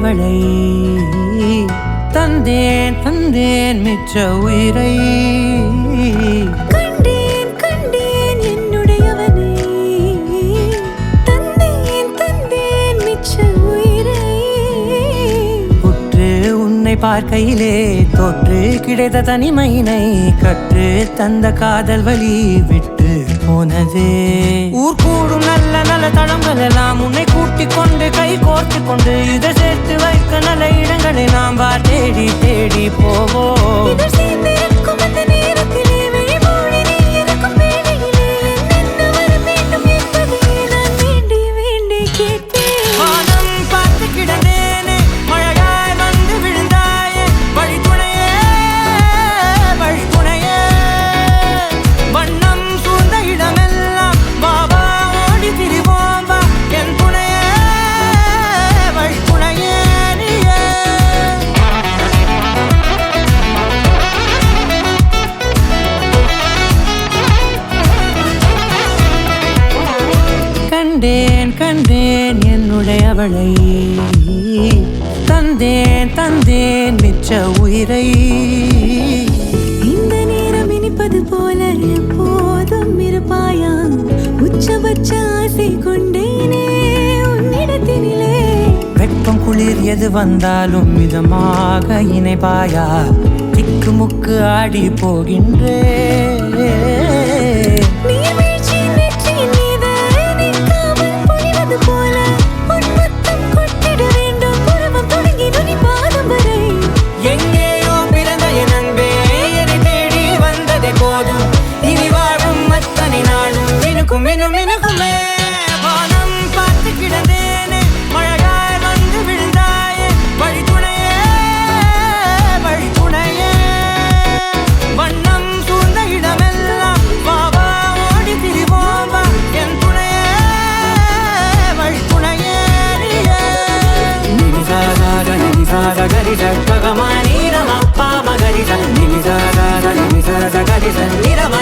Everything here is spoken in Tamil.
அவளை தந்தேன் தந்தேன் மிச்ச உயிரை கண்டேன் கண்டேன் என்னுடையவனை தந்தேன் தந்தேன் மிச்ச உயிரை உற்று உன்னை பார்க்கையிலே தோற்று கிடைத்த தனிமையினை கற்று தந்த காதல் வழி விட்டு போனதே ஊர் கூடும் நல்ல நல்ல தளங்கள் எல்லாம் உன்னை கூட்டிக் கொண்டு கை கோர்த்து கொண்டு இதை சேர்த்து வைக்க நல்ல இடங்களை நாம் தேடி தேடி போவோம் இதழ் சேர்ந்திருக்கும் அந்த நேரத்திலே விழிமூடி நீ இருக்கும் வேளையிலே என்னென்ன வர வேண்டும் என்பதை நான் வேண்டி வேண்டி கேட்டேன் வானம் பார்த்து கிடந்தேனே மழையாய் வந்து விழுந்தாயே வழித்துணையே வழித்துணையே வண்ணம் சூழ்ந்த இடமெல்லாம் பாபா ஓடி திரிவோம் வா என் துணையே வழித்துணையே நீயே கண்டேன் கண்டேன் என்னுடையவளை தந்தேன் தந்தேன் மிச்ச உயிரை இந்த நேரம் இனிப்பது போல எப்போதும் இருப்பாயா உச்சபட்ச ஆசை கொண்டேனே உன்னிடத்தினிலே வெப்பம் குளிர் எது வந்தாலும் மிதமாக இணைப்பாயா திக்கு முக்கு ஆடி போகின்றே நீர்வீழ்ச்சியின் நெற்றியின் மீது நிற்காமல் பொழிவது போல உன் முத்தம் கொட்டிட வேண்டும் பருவம் தொடங்கி நுனி பாதம் வரை எங்கேயோ பிறந்த என் அன்பே என்னை தேடி வந்ததே போதும் இனி வாழும் அத்தனை நாளும் மினுக்கும் மினும் மினுக்குமே வானம் பார்த்து கிடந்தேனே மழையாய் வந்து விழுந்தாயே வழித்துணையே வழித்துணையே வண்ணம் சூழ்ந்த இடமெல்லாம் பாபா ஓடி திரிவோம் வா என் துணையே வழித்துணையே நீயே நினிசாக நினிசாக கரிச ககமா நீரமப்பா மகரிச நினிசாக நினிசாக கரிச நிரம